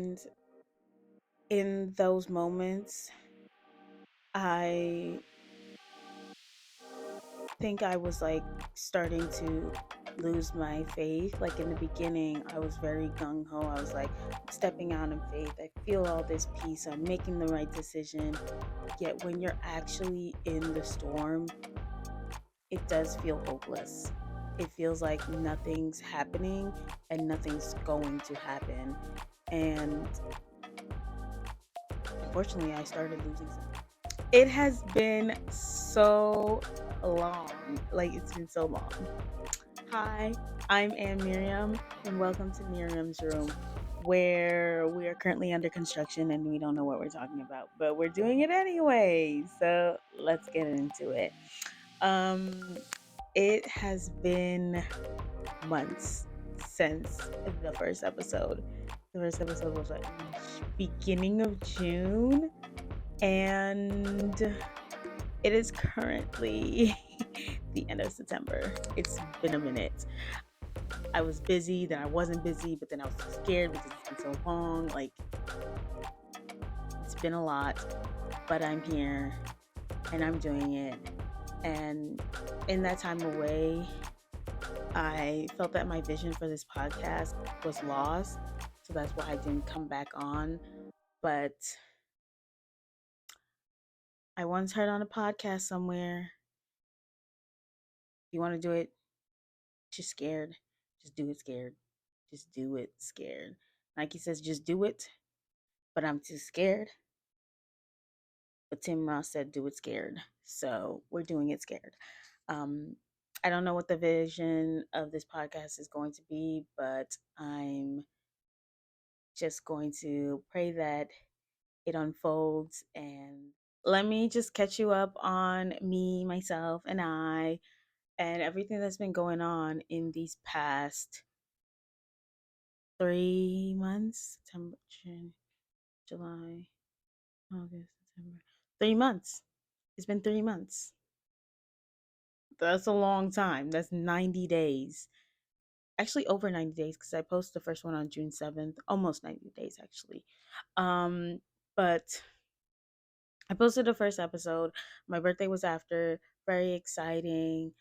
And in those moments, I think I was like starting to lose my faith. Like in the beginning, I was very gung ho. I was like stepping out in faith. I feel all this peace. I'm making the right decision. Yet when you're actually in the storm, it does feel hopeless. It feels like nothing's happening and nothing's going to happen. And unfortunately, I started losing some. It has been so long. Like, it's been so long. Hi, I'm Ann Miriam, and welcome to Miriam's Room, where we are currently under construction and we don't know what we're talking about, but we're doing it anyway. So let's get into it. Um, it has been months since the first episode. The first episode was like beginning of June, and it is currently the end of September. It's been a minute. I was busy, then I wasn't busy, but then I was scared because it's been so long. Like, it's been a lot, but I'm here and I'm doing it. And in that time away, I felt that my vision for this podcast was lost. So that's why I didn't come back on. But I once heard on a podcast somewhere, if you want to do it, just scared. Just do it scared. Just do it scared. Nike says just do it, but I'm too scared. But Tim Ross said do it scared. So we're doing it scared. Um, I don't know what the vision of this podcast is going to be, but I'm just going to pray that it unfolds. And let me just catch you up on me, myself, and I, and everything that's been going on in these past 3 months. September, June, July, August, September. 3 months. It's been 3 months. That's a long time. That's 90 days. Actually, over 90 days because I posted the first one on June 7th. Almost 90 days, actually. But I posted the first episode. My birthday was after. Very exciting.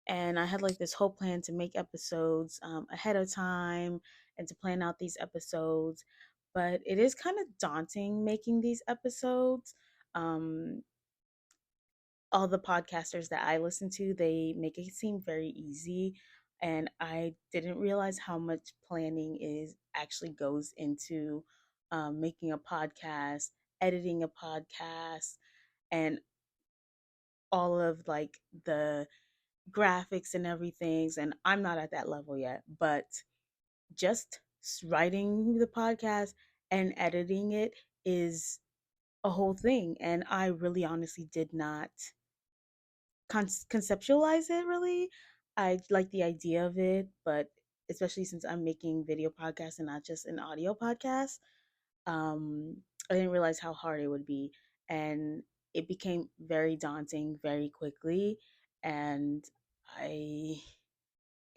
And I had like this whole plan to make episodes ahead of time and to plan out these episodes. But it is kind of daunting making these episodes. Um, all the podcasters that I listen to, they make it seem very easy. And I didn't realize how much planning is actually goes into making a podcast, editing a podcast, and all of like the graphics and everything. And I'm not at that level yet, but just writing the podcast and editing it is a whole thing. And I really honestly did not conceptualize it really. I like the idea of it, but especially since I'm making video podcasts and not just an audio podcast, um, I didn't realize how hard it would be. And it became very daunting very quickly. And I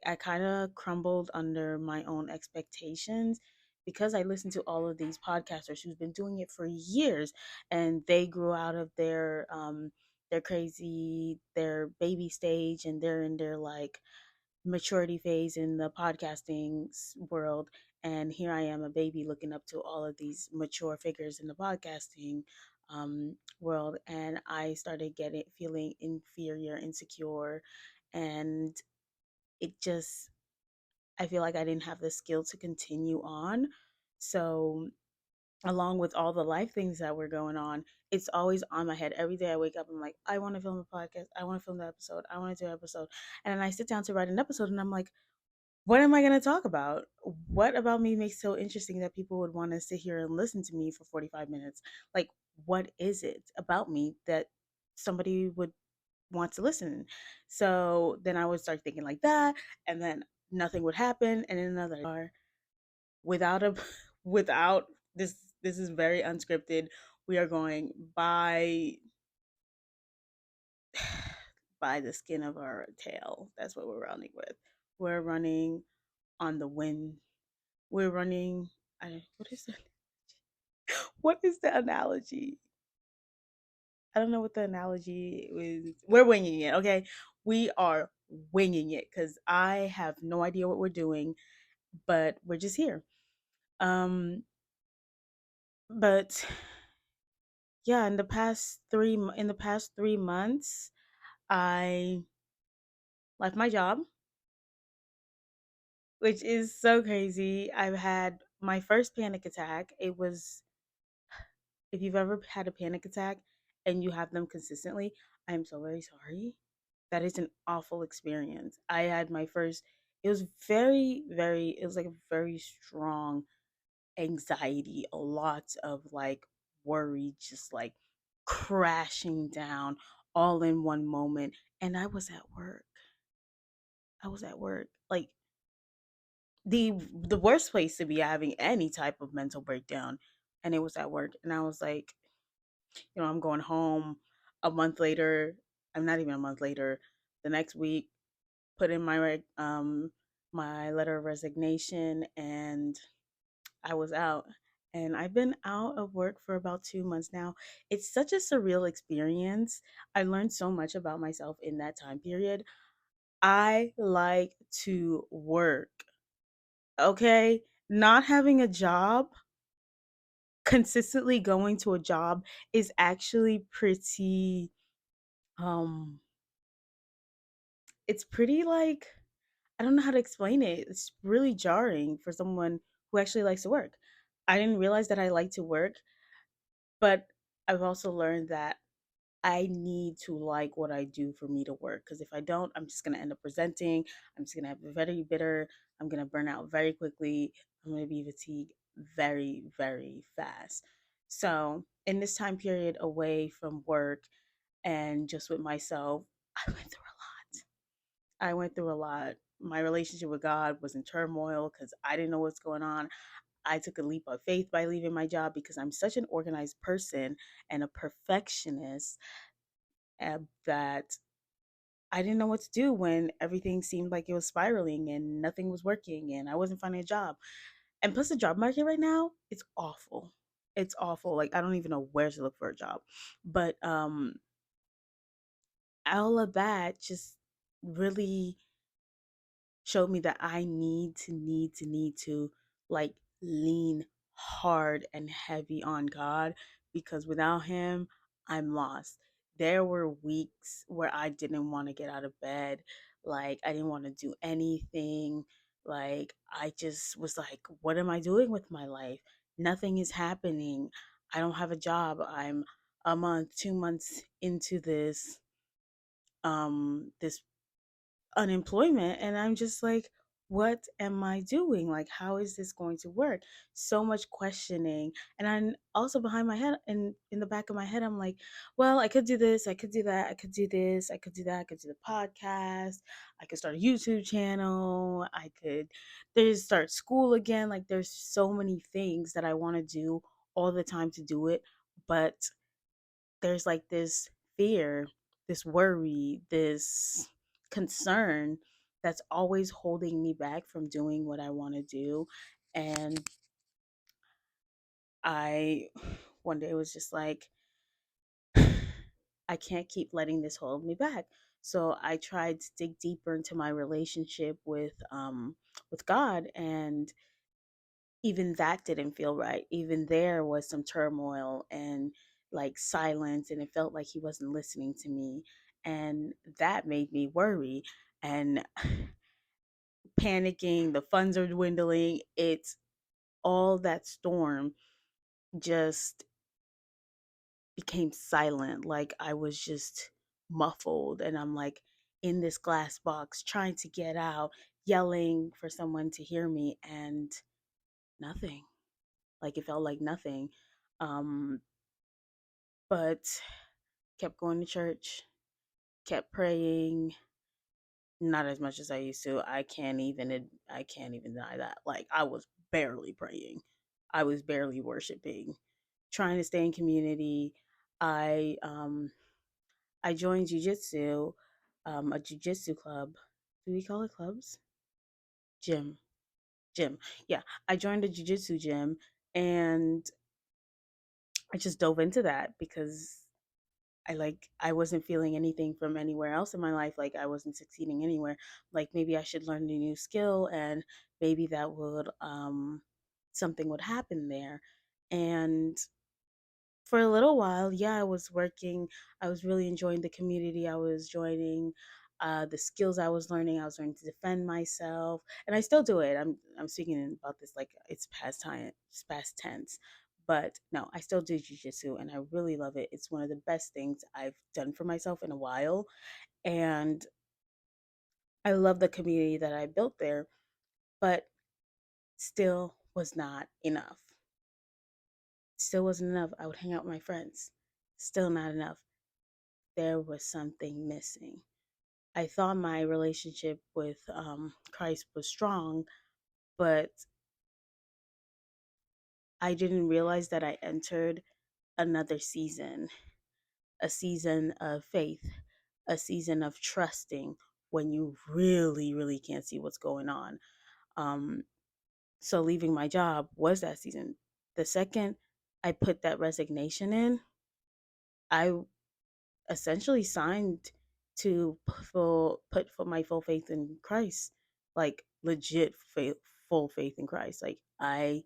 I kind of crumbled under my own expectations because I listened to all of these podcasters who've been doing it for years, and they grew out of their baby stage, and they're in their like maturity phase in the podcasting world. And here I am, a baby, looking up to all of these mature figures in the podcasting world, and I started getting feeling inferior, insecure, and it just I feel like I didn't have the skill to continue on. So, along with all the life things that were going on, it's always on my head. Every day I wake up, I'm like, I want to film a podcast. I want to film the episode. I want to do an episode. And then I sit down to write an episode and I'm like, what am I going to talk about? What about me makes so interesting that people would want to sit here and listen to me for 45 minutes? Like, what is it about me that somebody would want to listen? So then I would start thinking like that, and then nothing would happen. And then another without a without this is very unscripted. We are going by the skin of our tail. That's what we're running with. We're running on the wind. We're running what is the what is the analogy? I don't know what the analogy is. We're winging it, okay? We are winging it because I have no idea what we're doing, but we're just here. Um, but yeah, in the past 3 months, I left my job, which is so crazy. I've had my first panic attack. It was if you've ever had a panic attack and you have them consistently, I am so very sorry. That is an awful experience. I had my first, it was it was like a very strong anxiety, a lot of like worry, just like crashing down all in one moment. And I was at work. I was at work. Like the worst place to be having any type of mental breakdown. And it was at work. And I was like, I'm going home a month later. I'm not even a month later. The next week, put in my letter of resignation, and I was out. And I've been out of work for about 2 months now. It's such a surreal experience. I learned so much about myself in that time period. I like to work. Okay, not having a job, consistently going to a job is actually pretty um it's pretty like I don't know how to explain it. It's really jarring for someone who actually likes to work. I didn't realize that I like to work, but I've also learned that I need to like what I do for me to work. Because if I don't, I'm just going to end up presenting. I'm just going to have a very bitter. I'm going to burn out very quickly. I'm going to be fatigued very, very fast. So, in this time period away from work and just with myself, I went through a lot. I went through a lot. My relationship with God was in turmoil because I didn't know what's going on. I took a leap of faith by leaving my job because I'm such an organized person and a perfectionist that I didn't know what to do when everything seemed like it was spiraling and nothing was working and I wasn't finding a job. And plus, the job market right now, it's awful. It's awful. Like, I don't even know where to look for a job. But all of that just really showed me that I need to like lean hard and heavy on God because without him, I'm lost. There were weeks where I didn't want to get out of bed, like I didn't want to do anything. Like I just was like, what am I doing with my life? Nothing is happening. I don't have a job. I'm a month, 2 months into this unemployment, and I'm just like, what am I doing? Like, how is this going to work? So much questioning. And I'm also behind my head, and in the back of my head I'm like, well, I could do this, I could do that, I could do this, I could do that, I could do the podcast, I could start a YouTube channel, I could there's start school again. Like there's so many things that I want to do all the time to do it, but there's like this fear, this worry, this concern that's always holding me back from doing what I want to do. And I one day was just like, I can't keep letting this hold me back. So I tried to dig deeper into my relationship with God, and even that didn't feel right. Even there was some turmoil and like silence, and it felt like he wasn't listening to me. And that made me worry and panicking. The funds are dwindling. It's all that storm just became silent. Like I was just muffled, and I'm like in this glass box trying to get out, yelling for someone to hear me, and nothing. Like it felt like nothing. Um, but kept going to church, kept praying, not as much as I used to. I can't even deny that. Like I was barely praying. I was barely worshiping, trying to stay in community. I um I joined jujitsu, a jujitsu club. Do we call it clubs? Gym. Gym. Yeah, I joined a jujitsu gym, and I just dove into that because I wasn't feeling anything from anywhere else in my life. Like I wasn't succeeding anywhere. Like maybe I should learn a new skill, and maybe that would something would happen there. And for a little while, yeah, I was working. I was really enjoying the community I was joining, the skills I was learning. I was learning to defend myself, and I still do it. I'm speaking about this like it's past time, it's past tense. But no, I still do jujitsu, and I really love it. It's one of the best things I've done for myself in a while, and I love the community that I built there. But still was not enough. Still wasn't enough. I would hang out with my friends. Still not enough. There was something missing. I thought my relationship with Christ was strong, but I didn't realize that I entered another season, a season of faith, a season of trusting when you really, really can't see what's going on. Um, so leaving my job was that season. The second I put that resignation in, I essentially signed to put for my full faith in Christ, like legit faith, full faith in Christ. Like I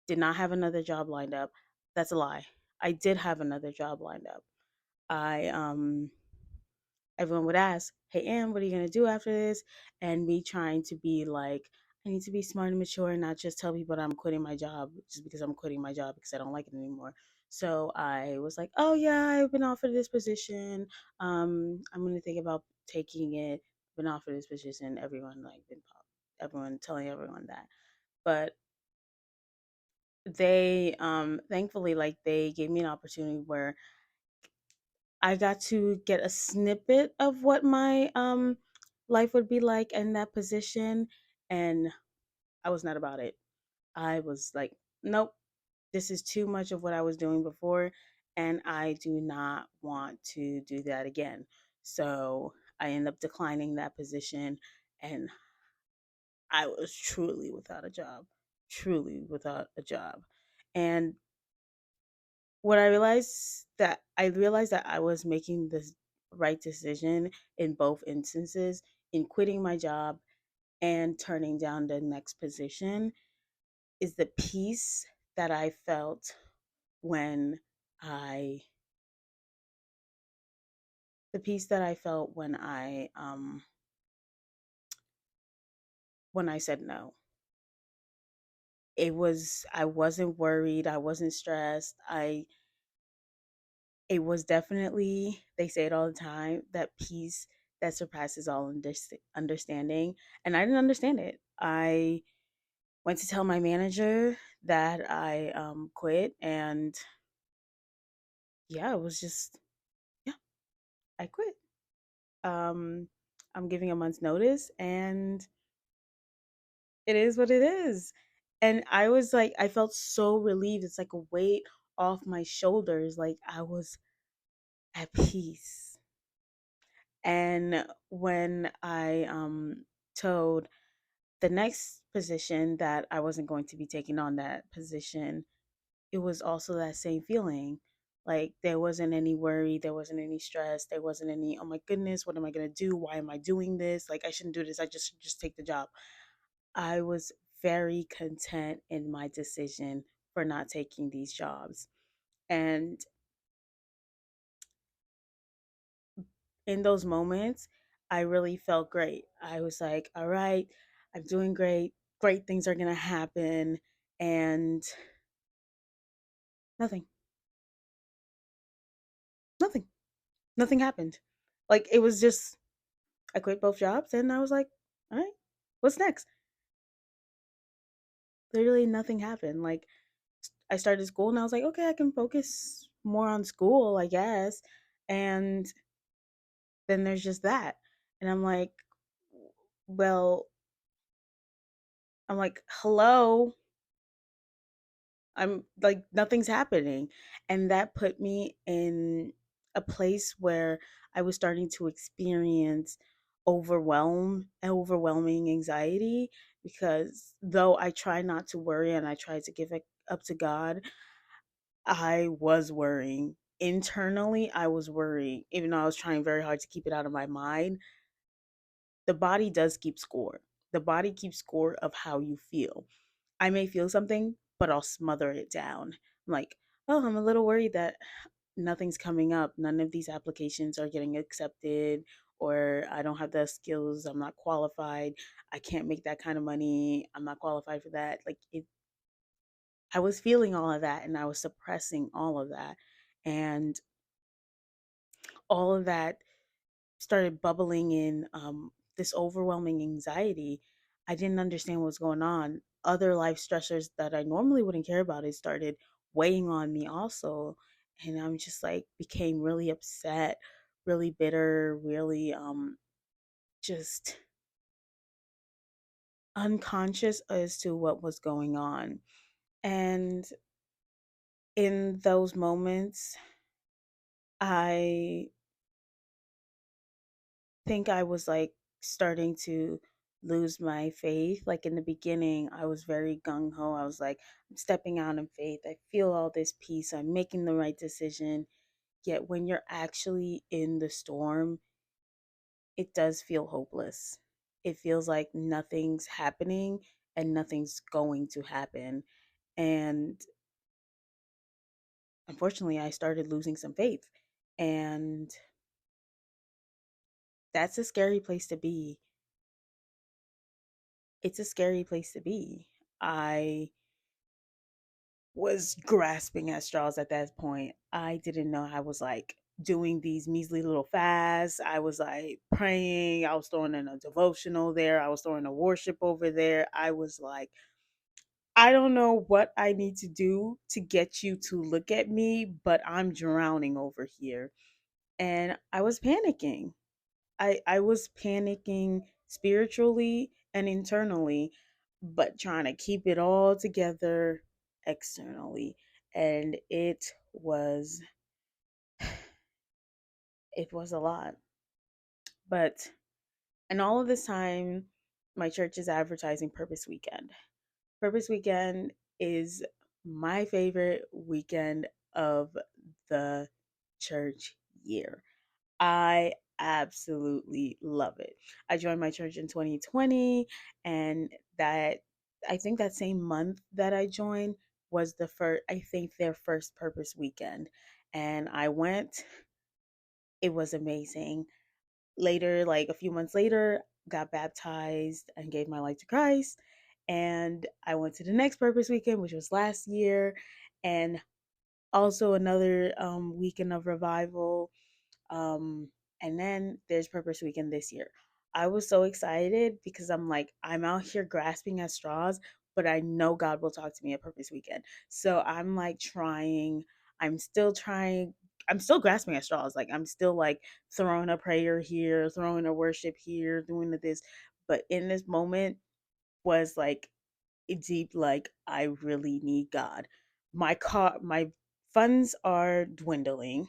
did not have another job lined up. That's a lie. I did have another job lined up. I Everyone would ask, "Hey, Am, what are you gonna do after this?" And me trying to be like, I need to be smart and mature and not just tell people I'm quitting my job just because I'm quitting my job because I don't like it anymore. So I was like, "Oh yeah, I've been offered this position. I'm gonna think about taking it. Been offered this position." Everyone telling everyone that, but they thankfully like they gave me an opportunity where I got to get a snippet of what my life would be like in that position, and I was not about it. I was like, nope, this is too much of what I was doing before, and I do not want to do that again. So I ended up declining that position, and I was truly without a job, truly without a job. And what I realized that I was making the right decision in both instances, in quitting my job and turning down the next position, is that I felt when I the peace that I felt when I said no. I wasn't worried, I wasn't stressed. I It was definitely, they say it all the time, that peace that surpasses all understanding. And I didn't understand it. I went to tell my manager that I quit, and yeah, it was just, yeah, I quit. Um, I'm giving a month's notice, and it is what it is. And I was like, I felt so relieved. It's like a weight off my shoulders. Like I was at peace. And when I told the next position that I wasn't going to be taking on that position, it was also that same feeling. Like there wasn't any worry, there wasn't any stress, there wasn't any, oh my goodness, what am I going to do? Why am I doing this? Like I shouldn't do this. I just should just take the job. I was very content in my decision for not taking these jobs. And in those moments, I really felt great. I was like, all right, I'm doing great. Great things are going to happen. And nothing, nothing, nothing happened. Like it was just, I quit both jobs and I was like, all right, what's next? Literally nothing happened. Like I started school and I was like, okay, I can focus more on school, I guess. And then there's just that. And well, I'm like, hello, I'm like, nothing's happening. And that put me in a place where I was starting to experience overwhelming anxiety, because though I try not to worry and I try to give it up to God, I was worrying. Internally, I was worrying, even though I was trying very hard to keep it out of my mind. The body does keep score. The body keeps score of how you feel. I may feel something, but I'll smother it down. I'm like, oh, I'm a little worried that nothing's coming up. None of these applications are getting accepted, or I don't have the skills. I'm not qualified. I can't make that kind of money. I'm not qualified for that. I was feeling all of that and I was suppressing all of that. And all of that started bubbling in, this overwhelming anxiety. I didn't understand what was going on. Other life stressors that I normally wouldn't care about, it started weighing on me also. And I'm just like, became really upset, really bitter, really just unconscious as to what was going on. And in those moments, I think I was like starting to lose my faith. Like in the beginning, I was very gung ho. I was like, I'm stepping out in faith. I feel all this peace. I'm making the right decision. Yet when you're actually in the storm, it does feel hopeless. It feels like nothing's happening and nothing's going to happen. And unfortunately, I started losing some faith. And that's a scary place to be. It's a scary place to be. I was grasping at straws at that point. I didn't know. I was like doing these measly little fasts. I was like praying. I was throwing in a devotional there. I was throwing a worship over there. I was like, I don't know what I need to do to get you to look at me, but I'm drowning over here. And I was panicking. I was panicking spiritually and internally, but trying to keep it all together externally. And it was a lot. But and all of this time, my church is advertising Purpose Weekend. Purpose Weekend is my favorite weekend of the church year. I absolutely love it. I joined my church in 2020, and that I think that same month that I joined was the first, I think their first Purpose Weekend. And I went, it was amazing. Later, like a few months later, got baptized and gave my life to Christ. And I went to the next Purpose Weekend, which was last year, and also another weekend of revival. Um, and then there's Purpose Weekend this year. I was so excited because I'm like, I'm out here grasping at straws, but I know God will talk to me at Purpose Weekend. So I'm like I'm still trying, I'm still grasping at straws. Like I'm still like throwing a prayer here, throwing a worship here, doing this. But in this moment was like deep, like I really need God. My funds are dwindling.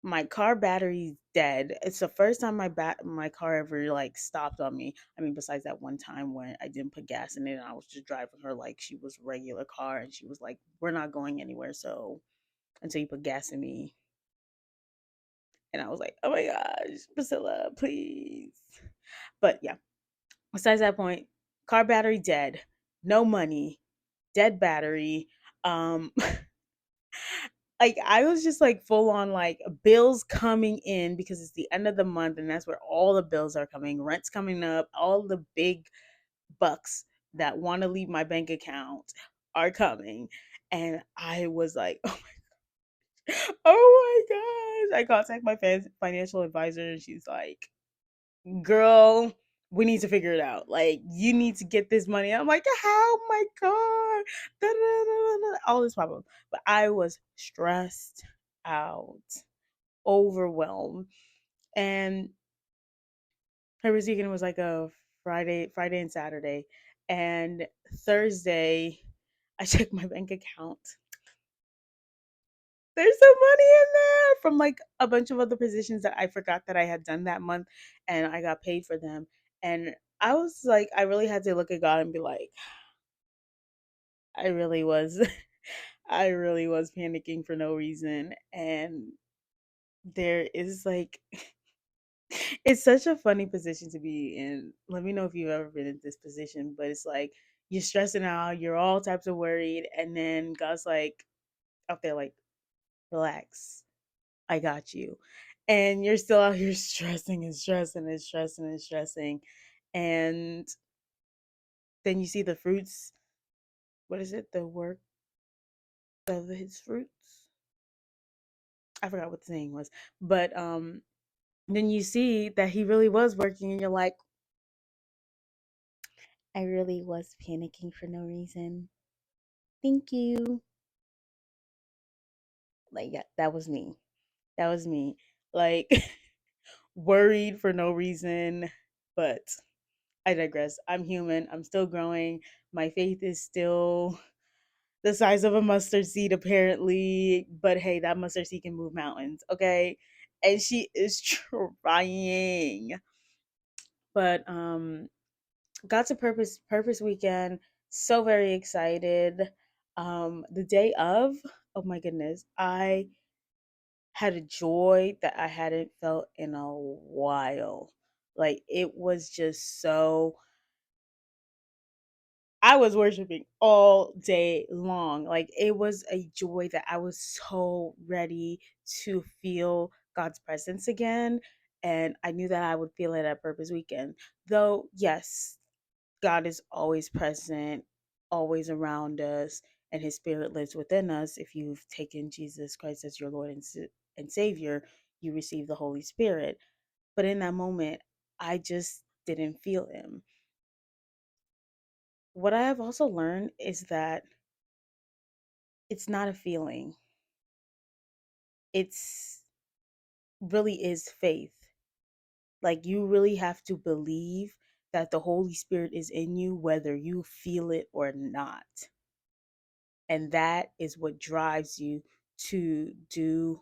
My car battery's dead. It's the first time my car ever like stopped on me. I mean, besides that one time when I didn't put gas in it and I was just driving her like she was a regular car, and she was like, "We're not going anywhere, so until you put gas in me." And I was like, "Oh my gosh, Priscilla, please." But yeah, besides that point, car battery dead, no money, dead battery. Um like I was just like full on like bills coming in because it's the end of the month and that's where all the bills are coming. Rent's coming up, all the big bucks that want to leave my bank account are coming. And I was like, oh my gosh. I contact my financial advisor and she's like, girl, we need to figure it out. Like, you need to get this money. I'm like, how my God, da, da, da, da, all this problem. But I was stressed out, overwhelmed, and her weekend was like a Friday and Saturday, and Thursday, I checked my bank account. There's some money in there from like a bunch of other positions that I forgot that I had done that month, and I got paid for them. And I was like, I really had to look at God and be like, I really was, I really was panicking for no reason. And there is like, it's such a funny position to be in. Let me know if you've ever been in this position, but it's like you're stressing out, you're all types of worried, and then God's like out there, like, relax, I got you. And you're still out here stressing and stressing and stressing and stressing. And then you see the fruits. What is it? The work of his fruits? I forgot what the saying was. But then you see that he really was working and you're like, I really was panicking for no reason. Thank you. Like, yeah, that was me. That was me. Like, worried for no reason. But I digress. I'm human. I'm still growing. My faith is still the size of a mustard seed, apparently. But hey, that mustard seed can move mountains, okay? And she is trying. But got to purpose weekend. So very excited. The day of, oh my goodness, I had a joy that I hadn't felt in a while. Like it was just so, I was worshiping all day long. Like it was a joy that I was so ready to feel God's presence again. And I knew that I would feel it at Purpose Weekend. Though, yes, God is always present, always around us, and His Spirit lives within us. If you've taken Jesus Christ as your Lord and Savior, you receive the Holy Spirit. But in that moment, I just didn't feel Him. What I have also learned is that it's not a feeling, it's really is faith. Like you really have to believe that the Holy Spirit is in you, whether you feel it or not. And that is what drives you to do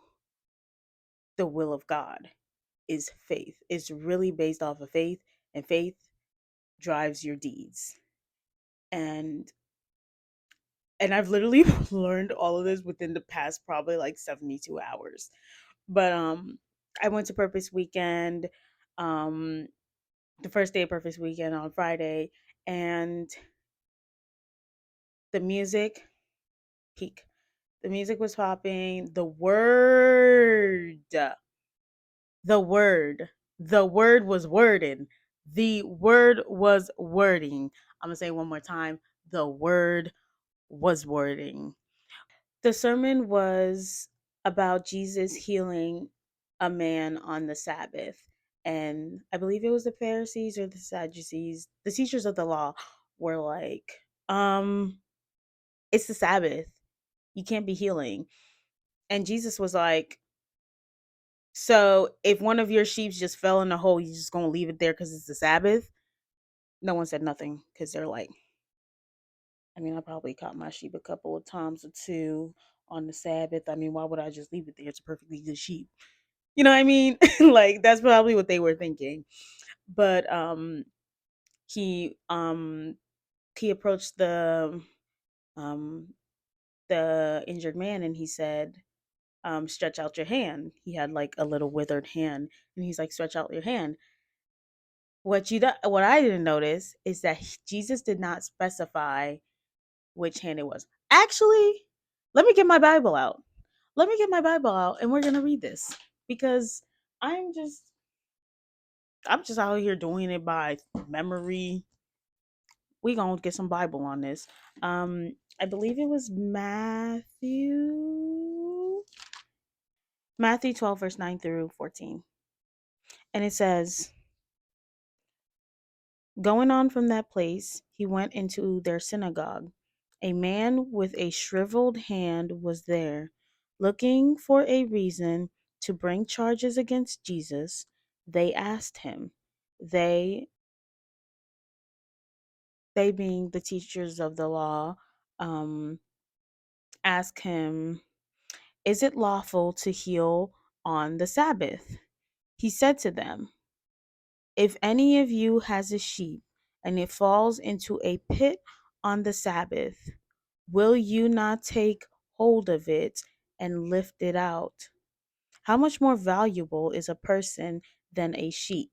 the will of God is faith. It's really based off of faith, and faith drives your deeds. And I've literally learned all of this within the past probably like 72 hours. But I went to Purpose Weekend, um the first day of Purpose Weekend on Friday, and the music peak. The music was popping. The word, the word was wording. The word was wording. I'm gonna say it one more time. The word was wording. The sermon was about Jesus healing a man on the Sabbath. And I believe it was the Pharisees or the Sadducees, the teachers of the law, were like, it's the Sabbath. You can't be healing. And Jesus was like, so if one of your sheep just fell in the hole, you just gonna leave it there because it's the Sabbath? No one said nothing because they're like, I mean, I probably caught my sheep a couple of times or two on the Sabbath. I mean, why would I just leave it there? It's a perfectly good sheep. You know what I mean? Like that's probably what they were thinking. But he um he approached um the injured man and he said, stretch out your hand. He had like a little withered hand and he's like, stretch out your hand. What I didn't notice is that Jesus did not specify which hand it was. Actually, let me get my Bible out. Let me get my Bible out and we're going to read this because I'm just I'm just out here doing it by memory. We going to get some Bible on this. I believe it was Matthew 12 verse 9 through 14. And it says, going on from that place, he went into their synagogue. A man with a shriveled hand was there. Looking for a reason to bring charges against Jesus, they asked him. They, they being the teachers of the law, um, asked him, Is it lawful to heal on the Sabbath? He said to them, if any of you has a sheep and it falls into a pit on the Sabbath, will you not take hold of it and lift it out? How much more valuable is a person than a sheep?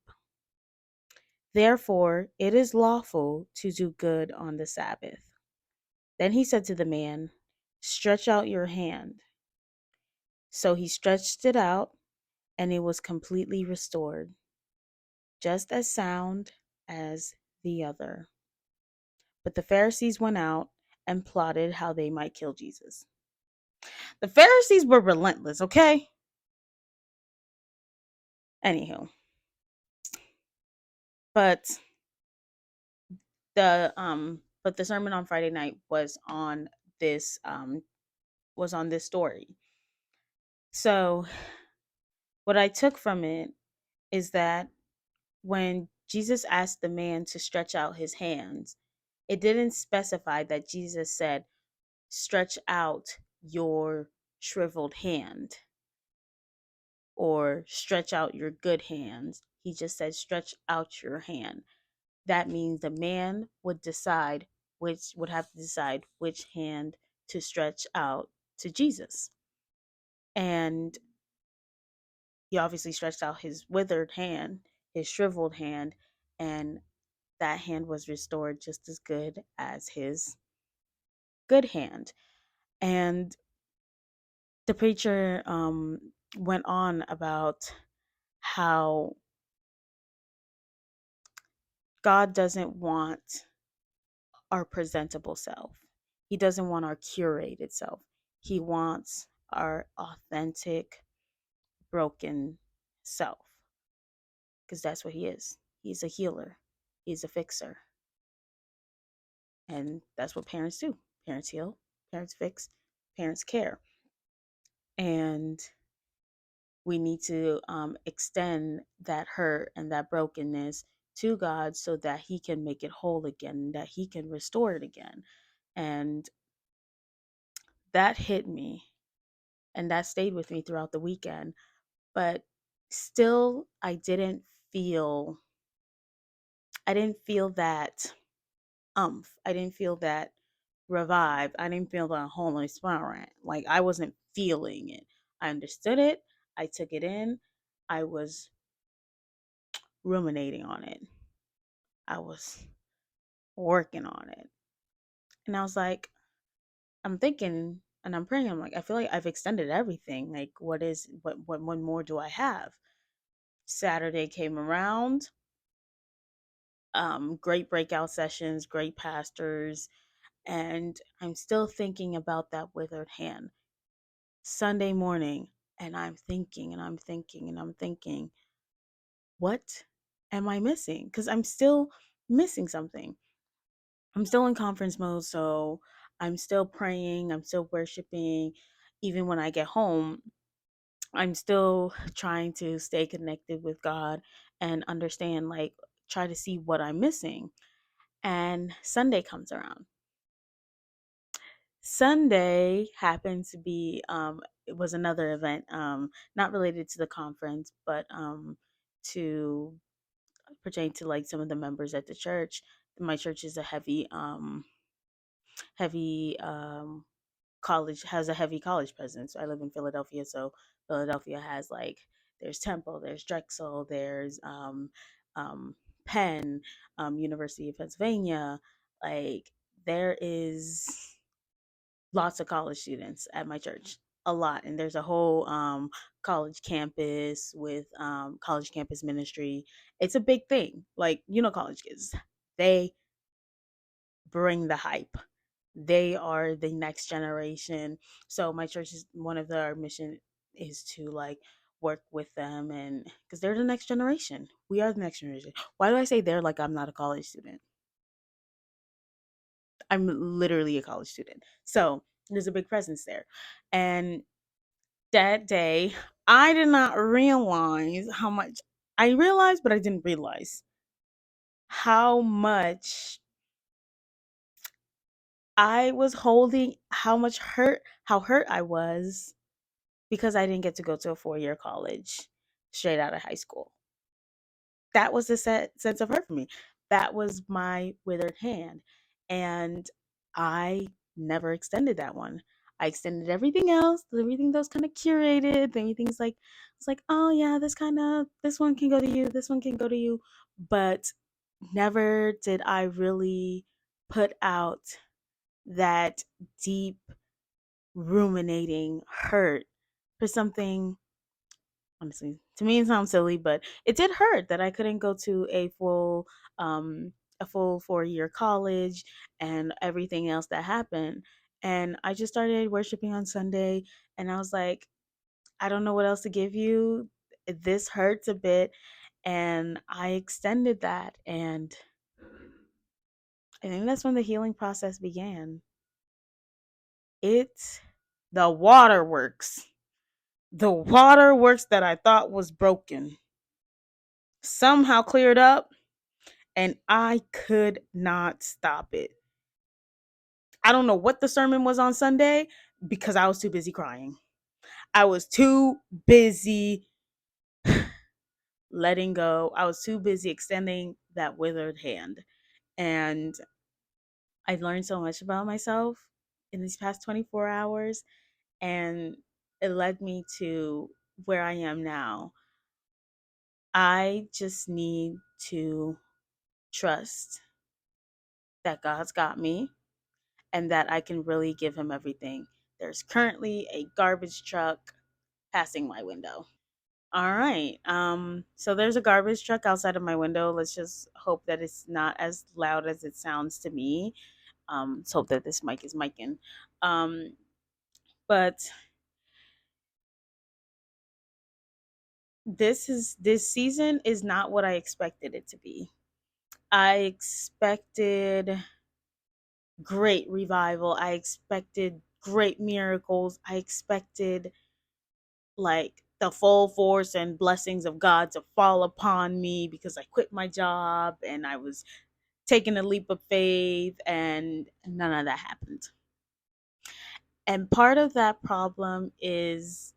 Therefore, it is lawful to do good on the Sabbath. Then he said to the man, stretch out your hand. So he stretched it out, and it was completely restored, just as sound as the other. But the Pharisees went out and plotted how they might kill Jesus. The Pharisees were relentless, okay? Anywho, but the sermon on Friday night was on this story. So what I took from it is that when Jesus asked the man to stretch out his hands, it didn't specify that Jesus said, stretch out your shriveled hand or stretch out your good hands. He just said, stretch out your hand. That means the man would have to decide which hand to stretch out to Jesus. And he obviously stretched out his withered hand, his shriveled hand, and that hand was restored just as good as his good hand. And the preacher went on about how God doesn't want our presentable self. He doesn't want our curated self. He wants our authentic, broken self because that's what he is. He's a healer, he's a fixer. And that's what parents do. Parents heal, parents fix, parents care. And we need to extend that hurt and that brokenness to God so that He can make it whole again, that He can restore it again. And that hit me and that stayed with me throughout the weekend. But still, I didn't feel that I didn't feel that revive. I didn't feel that Holy Spirit. Like I wasn't feeling it. I understood it. I took it in. I was ruminating on it. I was working on it. And I was like, I'm thinking and I'm praying. I'm like, I feel like I've extended everything. Like, what one more do I have? Saturday came around. Great breakout sessions, great pastors, and I'm still thinking about that withered hand. Sunday morning, and I'm thinking and I'm thinking and I'm thinking, what am I missing? Because I'm still missing something. I'm still in conference mode, so I'm still praying, I'm still worshiping. Even when I get home, I'm still trying to stay connected with God and understand, like, try to see what I'm missing. And Sunday comes around. Sunday happened to be it was another event, not related to the conference, but to pertain to like some of the members at the church. My church is a heavy college has a heavy college presence. I live in Philadelphia, so Philadelphia has like there's Temple, there's Drexel, there's um, Penn, University of Pennsylvania. Like there is lots of college students at my church, a lot, and there's a whole college campus with college campus ministry. It's a big thing. Like college kids, they bring the hype. They are the next generation. So my church is one of our mission is to like work with them and because they're the next generation. We are the next generation. Why do I say they're like I'm not a college student? I'm literally a college student. So there's a big presence there. And that day, I did not realize how much I realized, but I didn't realize how much I was holding, how hurt I was because I didn't get to go to a 4-year college straight out of high school. That was the sense of hurt for me. That was my withered hand. And I never extended that one. I extended everything else, everything that was kind of curated, everything's like, it's like, oh yeah, this one can go to you, this one can go to you. But never did I really put out that deep, ruminating hurt for something. Honestly, to me it sounds silly, but it did hurt that I couldn't go to um a full 4-year college and everything else that happened. And I just started worshiping on Sunday, and I was like, I don't know what else to give you. This hurts a bit. And I extended that, and I think that's when the healing process began. It's the waterworks. The waterworks that I thought was broken somehow cleared up, and I could not stop it. I don't know what the sermon was on Sunday because I was too busy crying. I was too busy letting go. I was too busy extending that withered hand. And I learned so much about myself in these past 24 hours, and it led me to where I am now. I just need to trust that God's got me and that I can really give him everything. There's currently a garbage truck passing my window. All right. So there's a garbage truck outside of my window. Let's just hope that it's not as loud as it sounds to me. Let's hope that this mic is micing. Um, but this season is not what I expected it to be. I expected great revival. I expected great miracles. I expected like the full force and blessings of God to fall upon me because I quit my job and I was taking a leap of faith, and none of that happened. And part of that problem is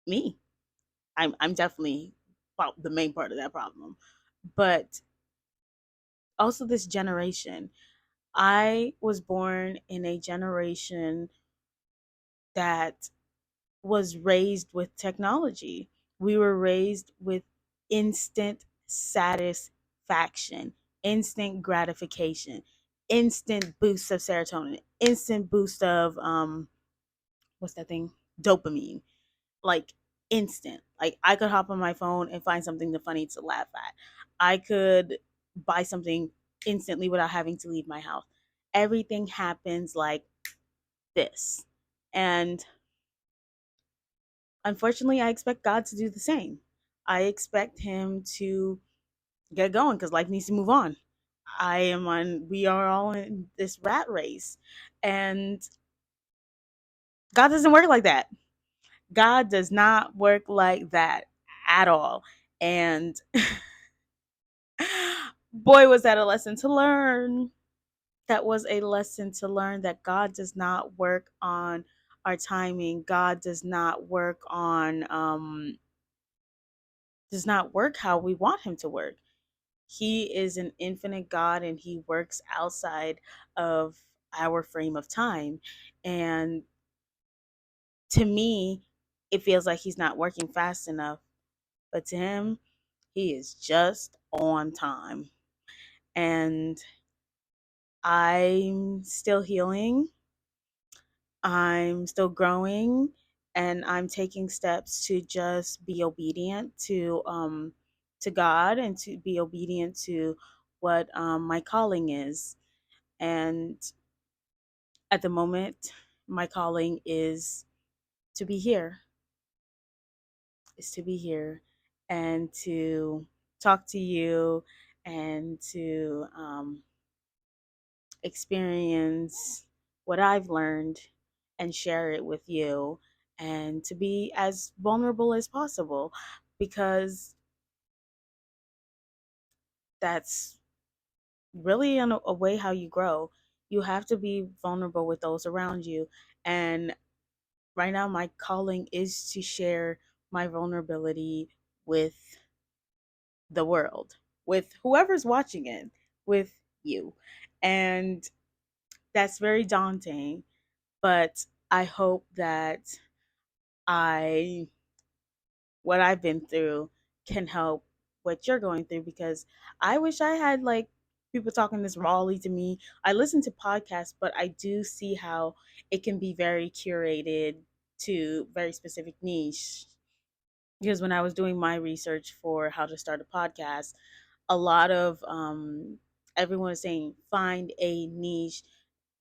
me. I'm definitely the main part of that problem. But also this generation. I was born in a generation that was raised with technology. We were raised with instant satisfaction, instant gratification, instant boost of serotonin, instant boost of what's that thing? Dopamine. Like instant. Like I could hop on my phone and find something funny to laugh at. I could buy something instantly without having to leave my house. Everything happens like this. And unfortunately, I expect God to do the same. I expect him to get going because life needs to move on. We are all in this rat race. And God doesn't work like that. God does not work like that at all. And boy, was that a lesson to learn. That was a lesson to learn that God does not work on our timing. God does not work how we want him to work. He is an infinite God and he works outside of our frame of time. And to me, it feels like he's not working fast enough. But to him, he is just on time. And I'm still healing. I'm still growing, and I'm taking steps to just be obedient to God and to be obedient to what my calling is. And at the moment, my calling to be here, is to be here and to talk to you and to experience what I've learned and share it with you, and to be as vulnerable as possible because that's really in a way how you grow. You have to be vulnerable with those around you. And right now my calling is to share my vulnerability with the world, with whoever's watching it, with you. And that's very daunting, but I hope that I what I've been through can help what you're going through, because I wish I had like people talking this rawly to me. I listen to podcasts, but I do see how it can be very curated to very specific niche. Because when I was doing my research for how to start a podcast, a lot of everyone is saying find a niche,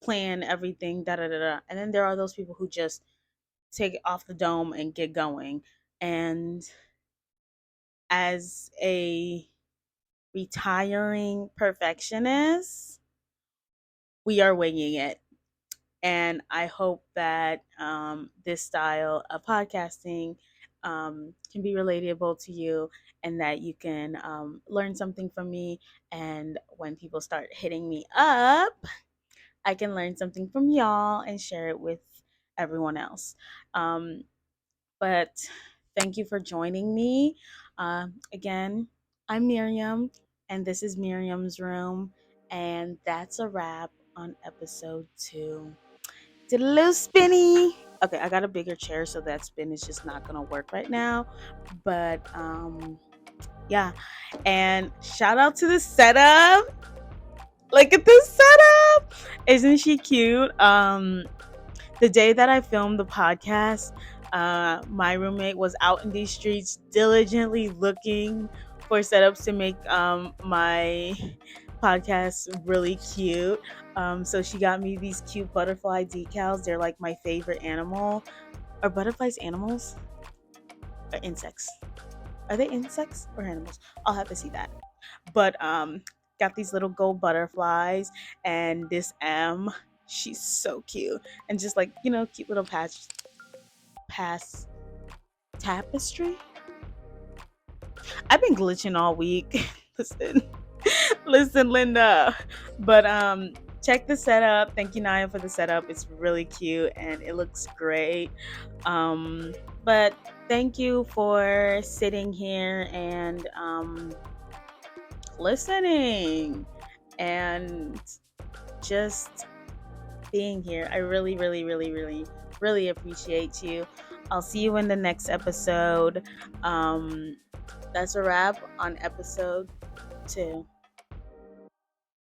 plan everything, da da da da. And then there are those people who just take it off the dome and get going. And as a retiring perfectionist, we are winging it. And I hope that this style of podcasting can be relatable to you, and that you can learn something from me. And when people start hitting me up, I can learn something from y'all and share it with everyone else. Um, but thank you for joining me. Again, I'm Miriam, and this is Miriam's Room. And that's a wrap on episode 2. Did a little spinny. Okay, I got a bigger chair, so that spin is just not gonna work right now. But yeah. And shout out to the setup. Look at the setup. Isn't she cute? The day that I filmed the podcast, my roommate was out in these streets diligently looking for setups to make my podcast really cute. So she got me these cute butterfly decals. They're like my favorite animal. Are butterflies animals or insects? Are they insects or animals? I'll have to see that. But got these little gold butterflies, and this M. She's so cute, and just like cute little pass tapestry. I've been glitching all week. listen, listen, Linda. But check the setup. Thank you, Naya, for the setup. It's really cute and it looks great. But thank you for sitting here and listening and just being here. I really, really, really, really, really appreciate you. I'll see you in the next episode. That's a wrap on episode 2.